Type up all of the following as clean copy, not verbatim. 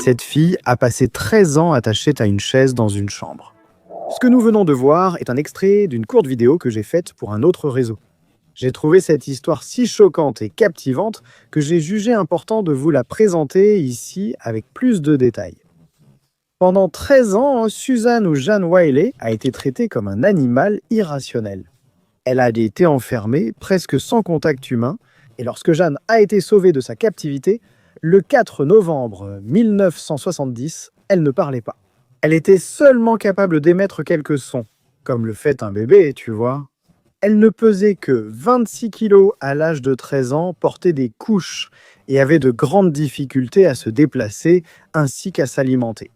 Cette fille a passé 13 ans attachée à une chaise dans une chambre. Ce que nous venons de voir est un extrait d'une courte vidéo que j'ai faite pour un autre réseau. J'ai trouvé cette histoire si choquante et captivante que j'ai jugé important de vous la présenter ici avec plus de détails. Pendant 13 ans, Suzanne ou Jeanne Wiley a été traitée comme un animal irrationnel. Elle a été enfermée presque sans contact humain, et lorsque Jeanne a été sauvée de sa captivité, le 4 novembre 1970, elle ne parlait pas. Elle était seulement capable d'émettre quelques sons, comme le fait un bébé, tu vois. Elle ne pesait que 26 kilos à l'âge de 13 ans, portait des couches et avait de grandes difficultés à se déplacer ainsi qu'à s'alimenter.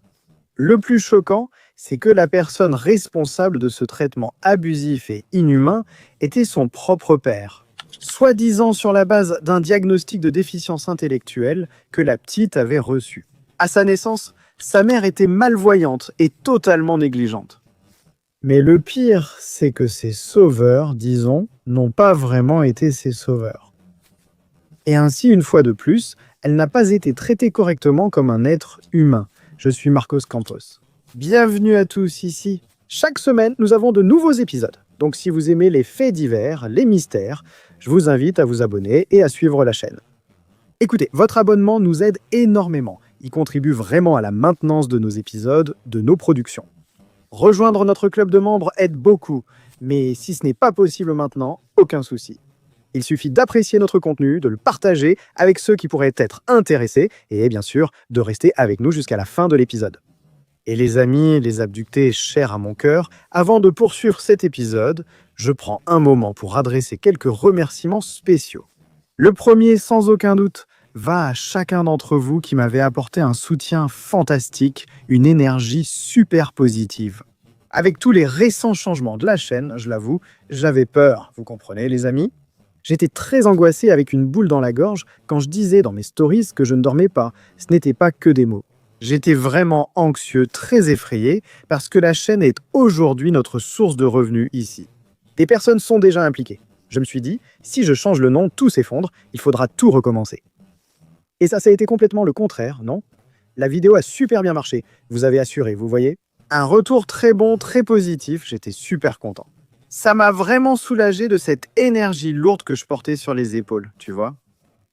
Le plus choquant, c'est que la personne responsable de ce traitement abusif et inhumain était son propre père, soi-disant sur la base d'un diagnostic de déficience intellectuelle que la petite avait reçu. À sa naissance, sa mère était malvoyante et totalement négligente. Mais le pire, c'est que ses sauveurs, disons, n'ont pas vraiment été ses sauveurs. Et ainsi, une fois de plus, elle n'a pas été traitée correctement comme un être humain. Je suis Marcos Campos. Bienvenue à tous ici. Chaque semaine, nous avons de nouveaux épisodes. Donc si vous aimez les faits divers, les mystères, je vous invite à vous abonner et à suivre la chaîne. Écoutez, votre abonnement nous aide énormément. Il contribue vraiment à la maintenance de nos épisodes, de nos productions. Rejoindre notre club de membres aide beaucoup, mais si ce n'est pas possible maintenant, aucun souci. Il suffit d'apprécier notre contenu, de le partager avec ceux qui pourraient être intéressés et bien sûr de rester avec nous jusqu'à la fin de l'épisode. Et les amis, les abductés chers à mon cœur, avant de poursuivre cet épisode, je prends un moment pour adresser quelques remerciements spéciaux. Le premier, sans aucun doute, va à chacun d'entre vous qui m'avait apporté un soutien fantastique, une énergie super positive. Avec tous les récents changements de la chaîne, je l'avoue, j'avais peur, vous comprenez les amis ? J'étais très angoissé avec une boule dans la gorge quand je disais dans mes stories que je ne dormais pas. Ce n'était pas que des mots. J'étais vraiment anxieux, très effrayé, parce que la chaîne est aujourd'hui notre source de revenus ici. Des personnes sont déjà impliquées. Je me suis dit, si je change le nom, tout s'effondre, il faudra tout recommencer. Et ça a été complètement le contraire, non ? La vidéo a super bien marché, vous avez assuré, vous voyez ? Un retour très bon, très positif, j'étais super content. Ça m'a vraiment soulagé de cette énergie lourde que je portais sur les épaules, tu vois.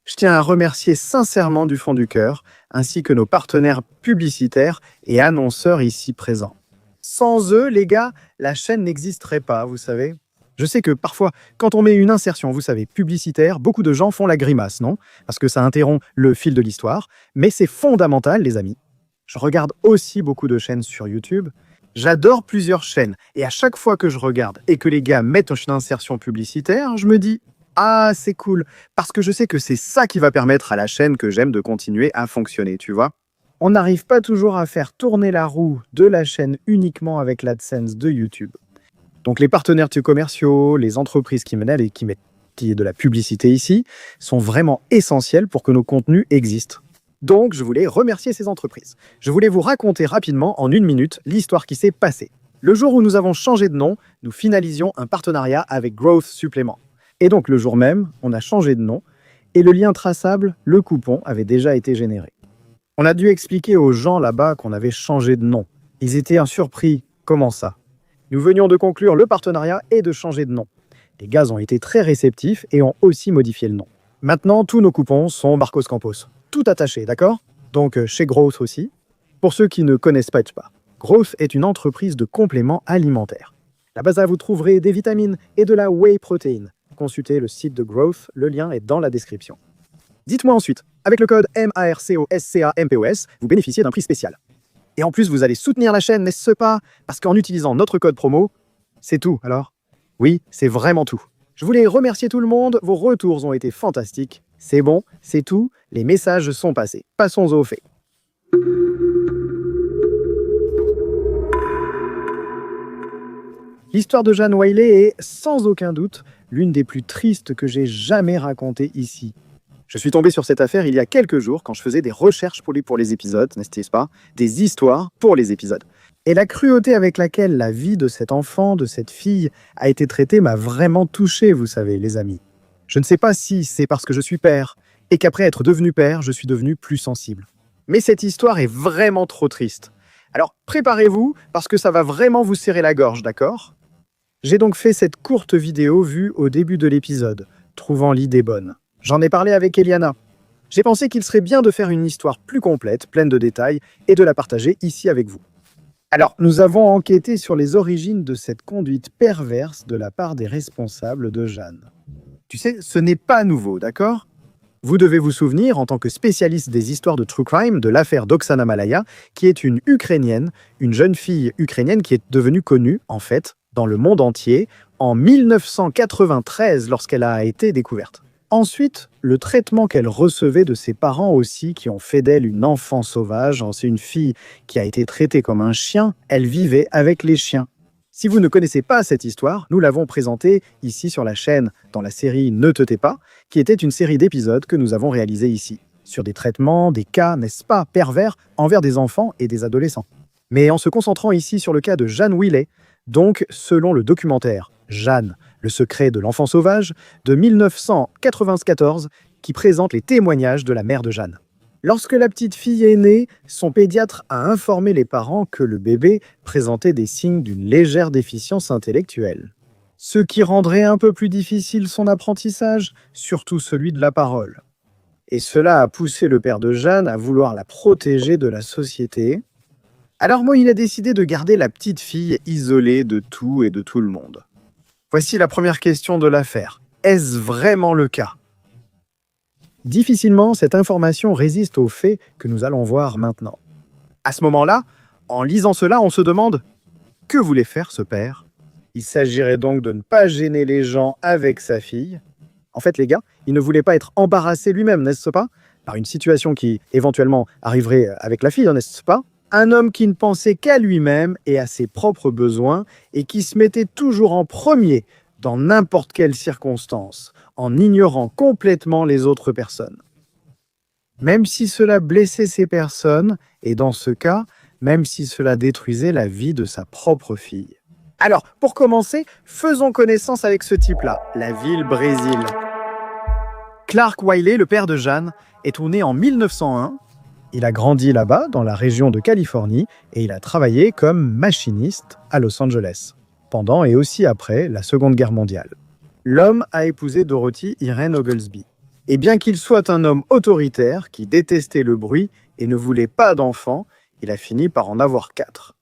Je tiens à remercier sincèrement du fond du cœur, ainsi que nos partenaires publicitaires et annonceurs ici présents. Sans eux, les gars, la chaîne n'existerait pas, vous savez. Je sais que parfois, quand on met une insertion, vous savez, publicitaire, beaucoup de gens font la grimace, non ? Parce que ça interrompt le fil de l'histoire, mais c'est fondamental, les amis. Je regarde aussi beaucoup de chaînes sur YouTube. J'adore plusieurs chaînes, et à chaque fois que je regarde et que les gars mettent une insertion publicitaire, je me dis « Ah, c'est cool !» Parce que je sais que c'est ça qui va permettre à la chaîne que j'aime de continuer à fonctionner, tu vois. On n'arrive pas toujours à faire tourner la roue de la chaîne uniquement avec l'AdSense de YouTube. Donc les partenaires commerciaux, les entreprises qui mènent et qui mettent de la publicité ici, sont vraiment essentiels pour que nos contenus existent. Donc, je voulais remercier ces entreprises. Je voulais vous raconter rapidement, en 1 minute, l'histoire qui s'est passée. Le jour où nous avons changé de nom, nous finalisions un partenariat avec Growth Supplément. Et donc, le jour même, on a changé de nom, et le lien traçable, le coupon, avait déjà été généré. On a dû expliquer aux gens là-bas qu'on avait changé de nom. Ils étaient surpris. Comment ça ? Nous venions de conclure le partenariat et de changer de nom. Les gars ont été très réceptifs et ont aussi modifié le nom. Maintenant, tous nos coupons sont Marcos Campos. Tout attaché, d'accord ? Donc chez Growth aussi. Pour ceux qui ne connaissent pas, Growth est une entreprise de compléments alimentaires. Là-bas, vous trouverez des vitamines et de la whey protein. Consultez le site de Growth, le lien est dans la description. Dites-moi ensuite, avec le code MARCOSCAMPOS, vous bénéficiez d'un prix spécial. Et en plus, vous allez soutenir la chaîne, n'est-ce pas ? Parce qu'en utilisant notre code promo, c'est tout, alors ? Oui, c'est vraiment tout. Je voulais remercier tout le monde, vos retours ont été fantastiques. C'est bon, c'est tout, les messages sont passés. Passons aux faits. L'histoire de Jeanne Wiley est, sans aucun doute, l'une des plus tristes que j'ai jamais racontées ici. Je suis tombé sur cette affaire il y a quelques jours quand je faisais des recherches pour les épisodes, n'est-ce pas ? Des histoires pour les épisodes. Et la cruauté avec laquelle la vie de cet enfant, de cette fille, a été traitée m'a vraiment touché, vous savez, les amis. Je ne sais pas si c'est parce que je suis père, et qu'après être devenu père, je suis devenu plus sensible. Mais cette histoire est vraiment trop triste. Alors préparez-vous, parce que ça va vraiment vous serrer la gorge, d'accord? J'ai donc fait cette courte vidéo vue au début de l'épisode, trouvant l'idée bonne. J'en ai parlé avec Eliana. J'ai pensé qu'il serait bien de faire une histoire plus complète, pleine de détails, et de la partager ici avec vous. Alors, nous avons enquêté sur les origines de cette conduite perverse de la part des responsables de Jeanne. Tu sais, ce n'est pas nouveau, d'accord? Vous devez vous souvenir, en tant que spécialiste des histoires de true crime, de l'affaire d'Oksana Malaya, qui est une Ukrainienne, une jeune fille ukrainienne qui est devenue connue, en fait, dans le monde entier, en 1993, lorsqu'elle a été découverte. Ensuite, le traitement qu'elle recevait de ses parents aussi, qui ont fait d'elle une enfant sauvage. C'est une fille qui a été traitée comme un chien, elle vivait avec les chiens. Si vous ne connaissez pas cette histoire, nous l'avons présentée ici sur la chaîne dans la série Ne te tais pas, qui était une série d'épisodes que nous avons réalisés ici, sur des traitements, des cas, n'est-ce pas, pervers envers des enfants et des adolescents. Mais en se concentrant ici sur le cas de Jeanne Wiley, donc selon le documentaire Jeanne, le secret de l'enfant sauvage, de 1994, qui présente les témoignages de la mère de Jeanne. Lorsque la petite fille est née, son pédiatre a informé les parents que le bébé présentait des signes d'une légère déficience intellectuelle. Ce qui rendrait un peu plus difficile son apprentissage, surtout celui de la parole. Et cela a poussé le père de Jeanne à vouloir la protéger de la société. Alors il a décidé de garder la petite fille isolée de tout et de tout le monde. Voici la première question de l'affaire. Est-ce vraiment le cas? Difficilement, cette information résiste aux faits que nous allons voir maintenant. À ce moment-là, en lisant cela, on se demande « Que voulait faire ce père ?» Il s'agirait donc de ne pas gêner les gens avec sa fille. En fait, les gars, il ne voulait pas être embarrassé lui-même, n'est-ce pas? Par une situation qui, éventuellement, arriverait avec la fille, n'est-ce pas? Un homme qui ne pensait qu'à lui-même et à ses propres besoins et qui se mettait toujours en premier dans n'importe quelle circonstance, en ignorant complètement les autres personnes. Même si cela blessait ces personnes, et dans ce cas, même si cela détruisait la vie de sa propre fille. Alors, pour commencer, faisons connaissance avec ce type-là, la ville Brésil. Clark Wiley, le père de Jeanne, est né en 1901. Il a grandi là-bas, dans la région de Californie, et il a travaillé comme machiniste à Los Angeles, pendant et aussi après la Seconde Guerre mondiale. L'homme a épousé Dorothy Irene Oglesby. Et bien qu'il soit un homme autoritaire, qui détestait le bruit et ne voulait pas d'enfants, il a fini par en avoir 4.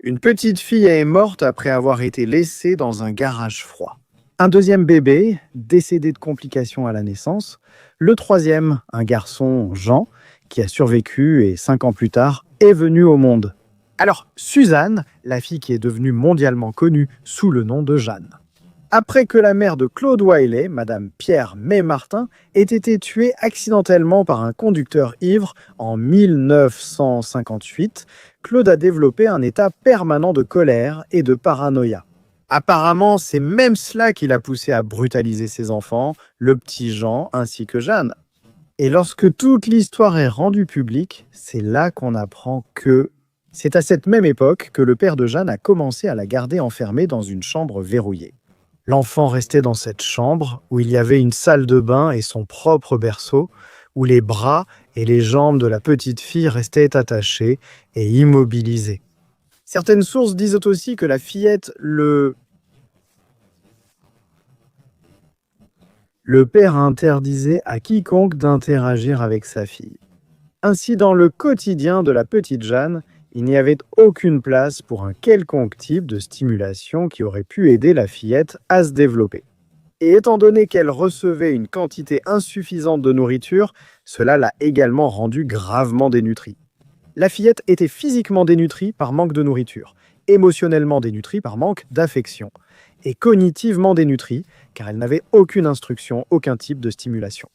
Une petite fille est morte après avoir été laissée dans un garage froid. Un deuxième bébé, décédé de complications à la naissance. Le troisième, un garçon, Jean, qui a survécu et 5 ans plus tard, est venu au monde. Alors, Suzanne, la fille qui est devenue mondialement connue sous le nom de Jeanne. Après que la mère de Claude Wiley, Madame Pierre May Martin, ait été tuée accidentellement par un conducteur ivre en 1958, Claude a développé un état permanent de colère et de paranoïa. Apparemment, c'est même cela qui l'a poussé à brutaliser ses enfants, le petit Jean ainsi que Jeanne. Et lorsque toute l'histoire est rendue publique, c'est là qu'on apprend que c'est à cette même époque que le père de Jeanne a commencé à la garder enfermée dans une chambre verrouillée. L'enfant restait dans cette chambre où il y avait une salle de bain et son propre berceau, où les bras et les jambes de la petite fille restaient attachés et immobilisés. Certaines sources disent aussi que la fillette, le père interdisait à quiconque d'interagir avec sa fille. Ainsi, dans le quotidien de la petite Jeanne, il n'y avait aucune place pour un quelconque type de stimulation qui aurait pu aider la fillette à se développer. Et étant donné qu'elle recevait une quantité insuffisante de nourriture, cela l'a également rendue gravement dénutrie. La fillette était physiquement dénutrie par manque de nourriture, émotionnellement dénutrie par manque d'affection, et cognitivement dénutrie car elle n'avait aucune instruction, aucun type de stimulation.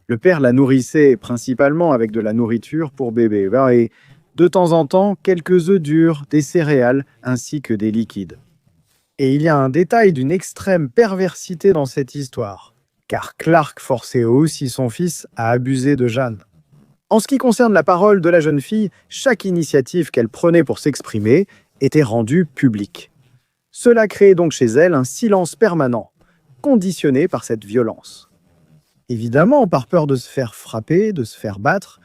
Le père la nourrissait principalement avec de la nourriture pour bébé, et de temps en temps quelques œufs durs, des céréales ainsi que des liquides. Et il y a un détail d'une extrême perversité dans cette histoire, car Clark forçait aussi son fils à abuser de Jeanne. En ce qui concerne la parole de la jeune fille, chaque initiative qu'elle prenait pour s'exprimer était rendue publique. Cela créait donc chez elle un silence permanent, conditionné par cette violence. Évidemment, par peur de se faire frapper, de se faire battre,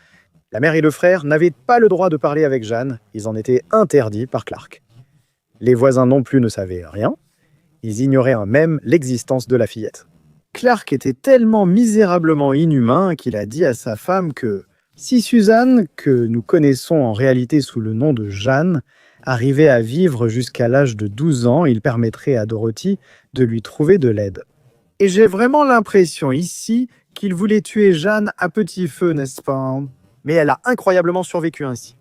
La mère et le frère n'avaient pas le droit de parler avec Jeanne, ils en étaient interdits par Clark. Les voisins non plus ne savaient rien, ils ignoraient même l'existence de la fillette. Clark était tellement misérablement inhumain qu'il a dit à sa femme que si Suzanne, que nous connaissons en réalité sous le nom de Jeanne, arrivait à vivre jusqu'à l'âge de 12 ans, il permettrait à Dorothy de lui trouver de l'aide. Et j'ai vraiment l'impression ici qu'il voulait tuer Jeanne à petit feu, n'est-ce pas? Mais elle a incroyablement survécu ainsi.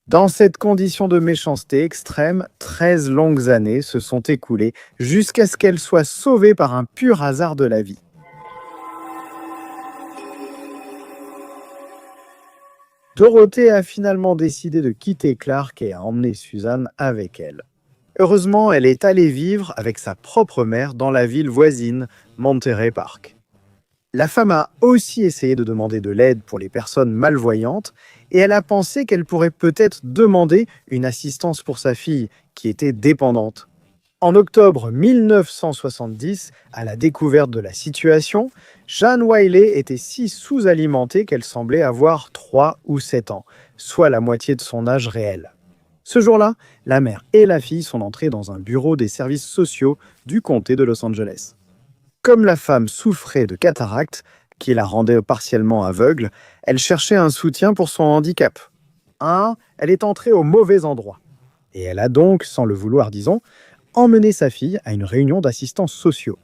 Dans cette condition de méchanceté extrême, 13 longues années se sont écoulées jusqu'à ce qu'elle soit sauvée par un pur hasard de la vie. Dorothée a finalement décidé de quitter Clark et a emmené Suzanne avec elle. Heureusement, elle est allée vivre avec sa propre mère dans la ville voisine, Monterey Park. La femme a aussi essayé de demander de l'aide pour les personnes malvoyantes et elle a pensé qu'elle pourrait peut-être demander une assistance pour sa fille, qui était dépendante. En octobre 1970, à la découverte de la situation, Jeanne Wiley était si sous-alimentée qu'elle semblait avoir 3 ou 7 ans, soit la moitié de son âge réel. Ce jour-là, la mère et la fille sont entrées dans un bureau des services sociaux du comté de Los Angeles. Comme la femme souffrait de cataracte, qui la rendait partiellement aveugle, elle cherchait un soutien pour son handicap. Elle est entrée au mauvais endroit. Et elle a donc, sans le vouloir disons, emmené sa fille à une réunion d'assistants sociaux.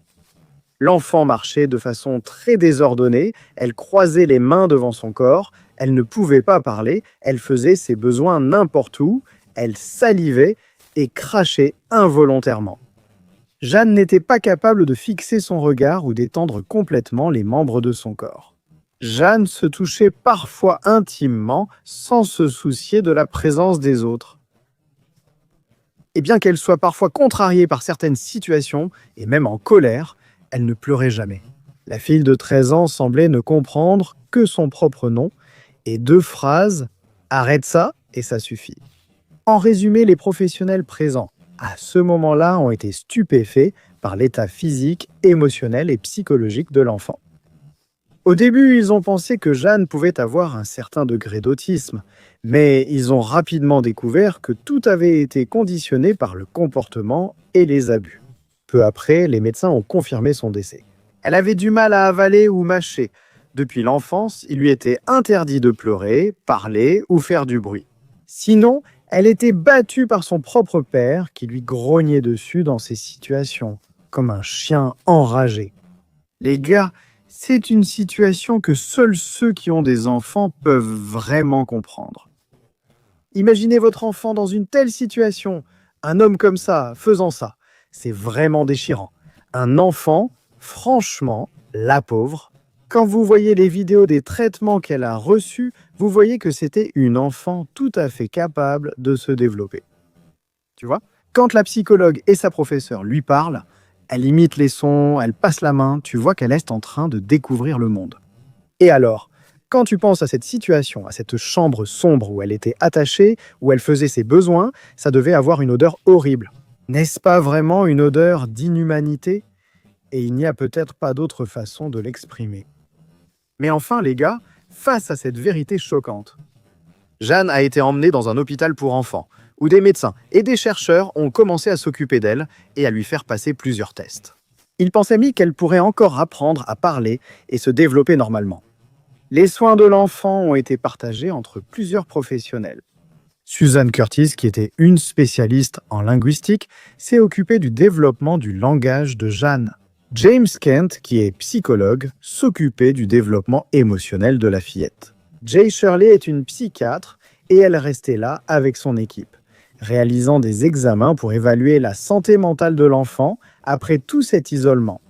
L'enfant marchait de façon très désordonnée, elle croisait les mains devant son corps, elle ne pouvait pas parler, elle faisait ses besoins n'importe où, elle salivait et crachait involontairement. Jeanne n'était pas capable de fixer son regard ou d'étendre complètement les membres de son corps. Jeanne se touchait parfois intimement sans se soucier de la présence des autres. Et bien qu'elle soit parfois contrariée par certaines situations, et même en colère, elle ne pleurait jamais. La fille de 13 ans semblait ne comprendre que son propre nom et 2 phrases « Arrête ça et ça suffit ». En résumé, les professionnels présents à ce moment-là ont été stupéfaits par l'état physique, émotionnel et psychologique de l'enfant. Au début, ils ont pensé que Jeanne pouvait avoir un certain degré d'autisme, mais ils ont rapidement découvert que tout avait été conditionné par le comportement et les abus. Peu après, les médecins ont confirmé son décès. Elle avait du mal à avaler ou mâcher. Depuis l'enfance, il lui était interdit de pleurer, parler ou faire du bruit. Sinon, elle était battue par son propre père qui lui grognait dessus dans ces situations, comme un chien enragé. Les gars, c'est une situation que seuls ceux qui ont des enfants peuvent vraiment comprendre. Imaginez votre enfant dans une telle situation, un homme comme ça, faisant ça. C'est vraiment déchirant. Un enfant, franchement, la pauvre. Quand vous voyez les vidéos des traitements qu'elle a reçus, vous voyez que c'était une enfant tout à fait capable de se développer. Tu vois? Quand la psychologue et sa professeure lui parlent, elle imite les sons, elle passe la main, tu vois qu'elle est en train de découvrir le monde. Et alors, quand tu penses à cette situation, à cette chambre sombre où elle était attachée, où elle faisait ses besoins, ça devait avoir une odeur horrible. N'est-ce pas vraiment une odeur d'inhumanité? Et il n'y a peut-être pas d'autre façon de l'exprimer. Mais enfin, les gars, face à cette vérité choquante, Jeanne a été emmenée dans un hôpital pour enfants, où des médecins et des chercheurs ont commencé à s'occuper d'elle et à lui faire passer plusieurs tests. Ils pensaient qu'elle pourrait encore apprendre à parler et se développer normalement. Les soins de l'enfant ont été partagés entre plusieurs professionnels. Susan Curtis, qui était une spécialiste en linguistique, s'est occupée du développement du langage de Jeanne. James Kent, qui est psychologue, s'occupait du développement émotionnel de la fillette. Jay Shirley est une psychiatre et elle restait là avec son équipe, réalisant des examens pour évaluer la santé mentale de l'enfant après tout cet isolement.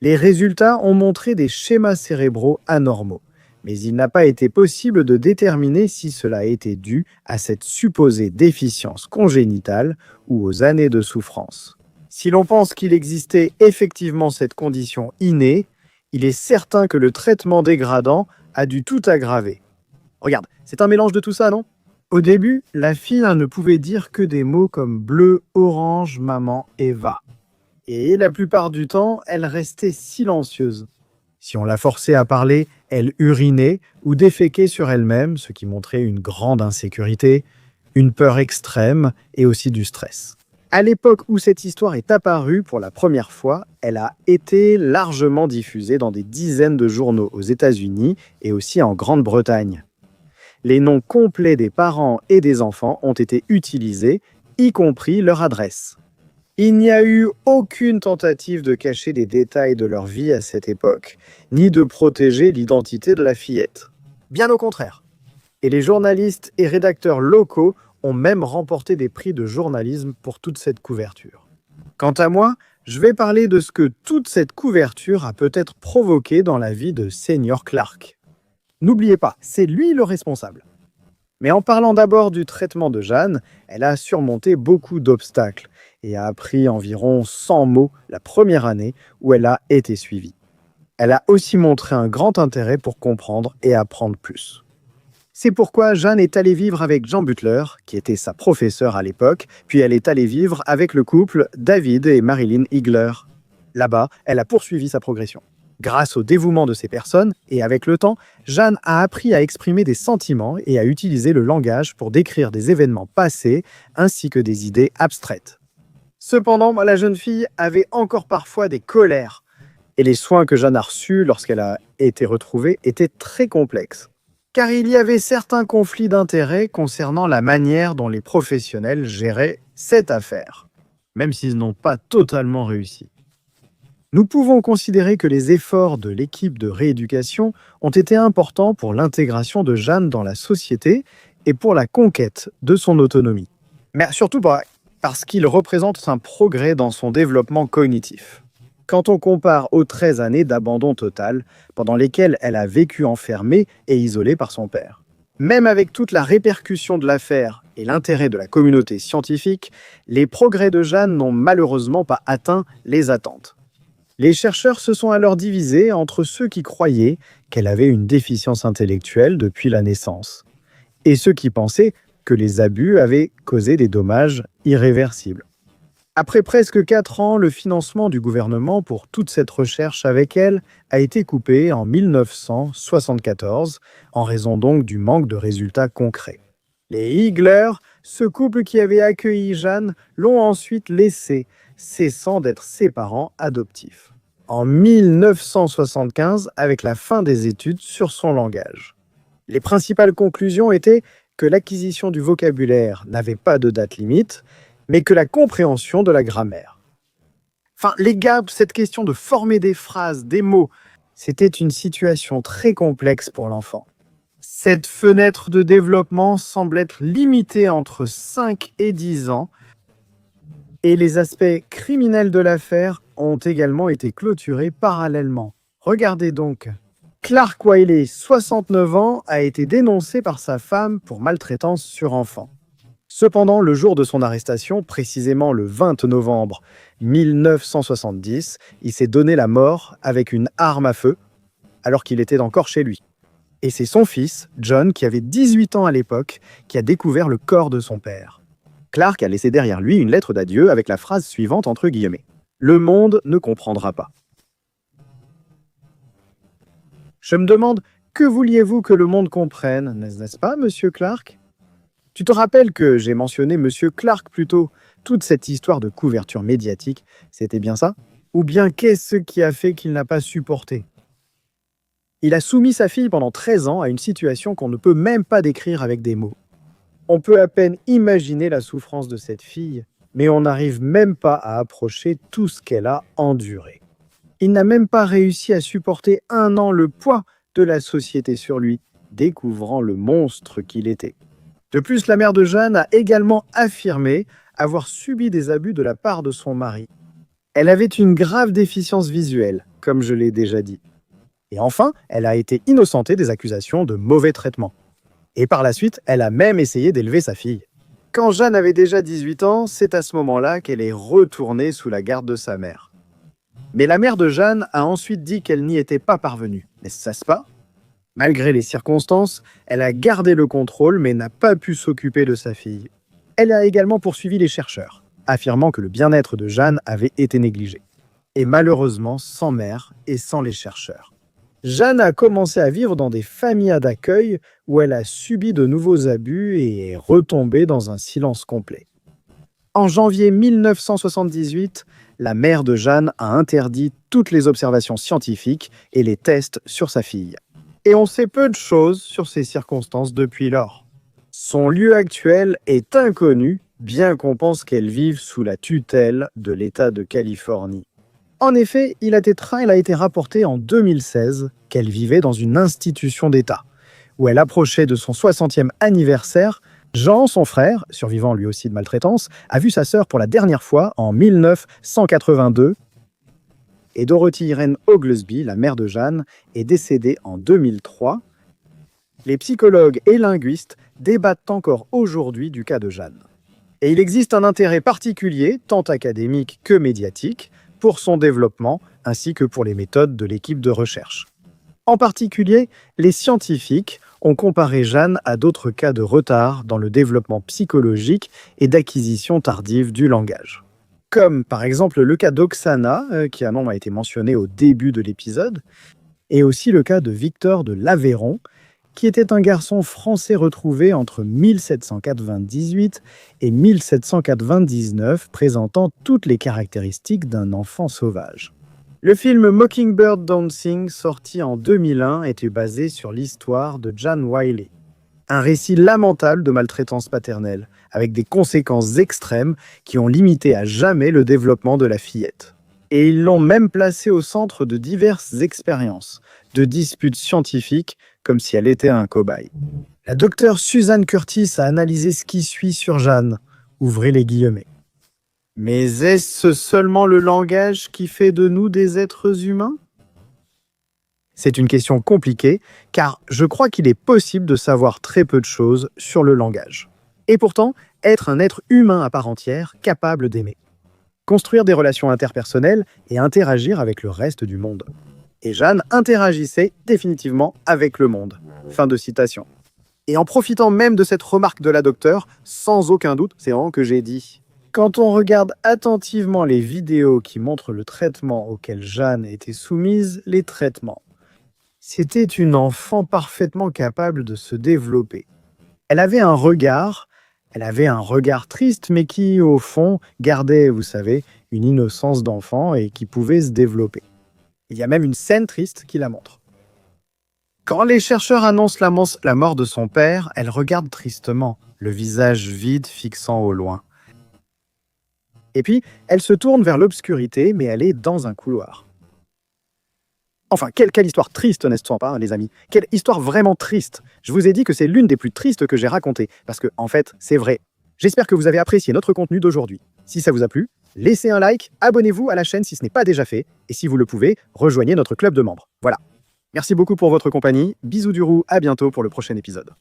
Les résultats ont montré des schémas cérébraux anormaux, mais il n'a pas été possible de déterminer si cela était dû à cette supposée déficience congénitale ou aux années de souffrance. Si l'on pense qu'il existait effectivement cette condition innée, il est certain que le traitement dégradant a dû tout aggraver. Regarde, c'est un mélange de tout ça, non? Au début, la fille ne pouvait dire que des mots comme bleu, orange, maman et va. Et la plupart du temps, elle restait silencieuse. Si on la forçait à parler, elle urinait ou déféquait sur elle-même, ce qui montrait une grande insécurité, une peur extrême et aussi du stress. À l'époque où cette histoire est apparue pour la première fois, elle a été largement diffusée dans des dizaines de journaux aux États-Unis et aussi en Grande-Bretagne. Les noms complets des parents et des enfants ont été utilisés, y compris leur adresse. Il n'y a eu aucune tentative de cacher des détails de leur vie à cette époque, ni de protéger l'identité de la fillette. Bien au contraire. Et les journalistes et rédacteurs locaux ont même remporté des prix de journalisme pour toute cette couverture. Quant à moi, je vais parler de ce que toute cette couverture a peut-être provoqué dans la vie de Senior Clark. N'oubliez pas, c'est lui le responsable. Mais en parlant d'abord du traitement de Jeanne, elle a surmonté beaucoup d'obstacles et a appris environ 100 mots la première année où elle a été suivie. Elle a aussi montré un grand intérêt pour comprendre et apprendre plus. C'est pourquoi Jeanne est allée vivre avec Jean Butler, qui était sa professeure à l'époque, puis elle est allée vivre avec le couple David et Marilyn Higler. Là-bas, elle a poursuivi sa progression. Grâce au dévouement de ces personnes, et avec le temps, Jeanne a appris à exprimer des sentiments et à utiliser le langage pour décrire des événements passés ainsi que des idées abstraites. Cependant, la jeune fille avait encore parfois des colères, et les soins que Jeanne a reçus lorsqu'elle a été retrouvée étaient très complexes. Car il y avait certains conflits d'intérêts concernant la manière dont les professionnels géraient cette affaire, même s'ils n'ont pas totalement réussi. Nous pouvons considérer que les efforts de l'équipe de rééducation ont été importants pour l'intégration de Jeanne dans la société et pour la conquête de son autonomie. Mais surtout parce qu'ils représentent un progrès dans son développement cognitif. Quand on compare aux 13 années d'abandon total pendant lesquelles elle a vécu enfermée et isolée par son père. Même avec toute la répercussion de l'affaire et l'intérêt de la communauté scientifique, les progrès de Jeanne n'ont malheureusement pas atteint les attentes. Les chercheurs se sont alors divisés entre ceux qui croyaient qu'elle avait une déficience intellectuelle depuis la naissance et ceux qui pensaient que les abus avaient causé des dommages irréversibles. Après presque 4 ans, le financement du gouvernement pour toute cette recherche avec elle a été coupé en 1974, en raison donc du manque de résultats concrets. Les Higler, ce couple qui avait accueilli Jeanne, l'ont ensuite laissée, cessant d'être ses parents adoptifs. En 1975, avec la fin des études sur son langage. Les principales conclusions étaient que l'acquisition du vocabulaire n'avait pas de date limite, mais que la compréhension de la grammaire. Enfin, les gars, cette question de former des phrases, des mots, c'était une situation très complexe pour l'enfant. Cette fenêtre de développement semble être limitée entre 5 et 10 ans, et les aspects criminels de l'affaire ont également été clôturés parallèlement. Regardez donc. Clark Wiley, 69 ans, a été dénoncé par sa femme pour maltraitance sur enfant. Cependant, le jour de son arrestation, précisément le 20 novembre 1970, il s'est donné la mort avec une arme à feu, alors qu'il était encore chez lui. Et c'est son fils, John, qui avait 18 ans à l'époque, qui a découvert le corps de son père. Clark a laissé derrière lui une lettre d'adieu avec la phrase suivante entre guillemets. « Le monde ne comprendra pas ». Je me demande, que vouliez-vous que le monde comprenne, n'est-ce pas, monsieur Clark ? Tu te rappelles que j'ai mentionné Monsieur Clark plus tôt. Toute cette histoire de couverture médiatique, c'était bien ça? Ou bien qu'est-ce qui a fait qu'il n'a pas supporté? Il a soumis sa fille pendant 13 ans à une situation qu'on ne peut même pas décrire avec des mots. On peut à peine imaginer la souffrance de cette fille, mais on n'arrive même pas à approcher tout ce qu'elle a enduré. Il n'a même pas réussi à supporter 1 an le poids de la société sur lui, découvrant le monstre qu'il était. De plus, la mère de Jeanne a également affirmé avoir subi des abus de la part de son mari. Elle avait une grave déficience visuelle, comme je l'ai déjà dit. Et enfin, elle a été innocentée des accusations de mauvais traitement. Et par la suite, elle a même essayé d'élever sa fille. Quand Jeanne avait déjà 18 ans, c'est à ce moment-là qu'elle est retournée sous la garde de sa mère. Mais la mère de Jeanne a ensuite dit qu'elle n'y était pas parvenue. N'est-ce pas ? Malgré les circonstances, elle a gardé le contrôle mais n'a pas pu s'occuper de sa fille. Elle a également poursuivi les chercheurs, affirmant que le bien-être de Jeanne avait été négligé. Et malheureusement sans mère et sans les chercheurs. Jeanne a commencé à vivre dans des familles d'accueil où elle a subi de nouveaux abus et est retombée dans un silence complet. En janvier 1978, la mère de Jeanne a interdit toutes les observations scientifiques et les tests sur sa fille. Et on sait peu de choses sur ces circonstances depuis lors. Son lieu actuel est inconnu, bien qu'on pense qu'elle vive sous la tutelle de l'État de Californie. En effet, il a été rapporté en 2016 qu'elle vivait dans une institution d'État, où elle approchait de son 60e anniversaire. Jean, son frère, survivant lui aussi de maltraitance, a vu sa sœur pour la dernière fois en 1982. Et Dorothy Irene Oglesby, la mère de Jeanne, est décédée en 2003. Les psychologues et linguistes débattent encore aujourd'hui du cas de Jeanne. Et il existe un intérêt particulier, tant académique que médiatique, pour son développement, ainsi que pour les méthodes de l'équipe de recherche. En particulier, les scientifiques ont comparé Jeanne à d'autres cas de retard dans le développement psychologique et d'acquisition tardive du langage. Comme par exemple le cas d'Oksana, qui a été mentionné au début de l'épisode, et aussi le cas de Victor de l'Aveyron, qui était un garçon français retrouvé entre 1798 et 1799, présentant toutes les caractéristiques d'un enfant sauvage. Le film Mockingbird Don't Sing, sorti en 2001, était basé sur l'histoire de Jan Wiley. Un récit lamentable de maltraitance paternelle, avec des conséquences extrêmes qui ont limité à jamais le développement de la fillette. Et ils l'ont même placée au centre de diverses expériences, de disputes scientifiques, comme si elle était un cobaye. La docteure Suzanne Curtis a analysé ce qui suit sur Jeanne. Ouvrez les guillemets. Mais est-ce seulement le langage qui fait de nous des êtres humains ? C'est une question compliquée, car je crois qu'il est possible de savoir très peu de choses sur le langage. Et pourtant, être un être humain à part entière, capable d'aimer. Construire des relations interpersonnelles et interagir avec le reste du monde. Et Jeanne interagissait définitivement avec le monde. Fin de citation. Et en profitant même de cette remarque de la docteure, sans aucun doute, c'est vraiment que j'ai dit. Quand on regarde attentivement les vidéos qui montrent le traitement auquel Jeanne était soumise, les traitements. C'était une enfant parfaitement capable de se développer. Elle avait un regard triste, mais qui, au fond, gardait, vous savez, une innocence d'enfant et qui pouvait se développer. Il y a même une scène triste qui la montre. Quand les chercheurs annoncent la mort de son père, elle regarde tristement, le visage vide fixant au loin. Et puis, elle se tourne vers l'obscurité, mais elle est dans un couloir. Enfin, quelle histoire triste, n'est-ce pas, les amis? Quelle histoire vraiment triste! Je vous ai dit que c'est l'une des plus tristes que j'ai racontées, parce que, en fait, c'est vrai. J'espère que vous avez apprécié notre contenu d'aujourd'hui. Si ça vous a plu, laissez un like, abonnez-vous à la chaîne si ce n'est pas déjà fait, et si vous le pouvez, rejoignez notre club de membres. Voilà. Merci beaucoup pour votre compagnie, bisous du roux, à bientôt pour le prochain épisode.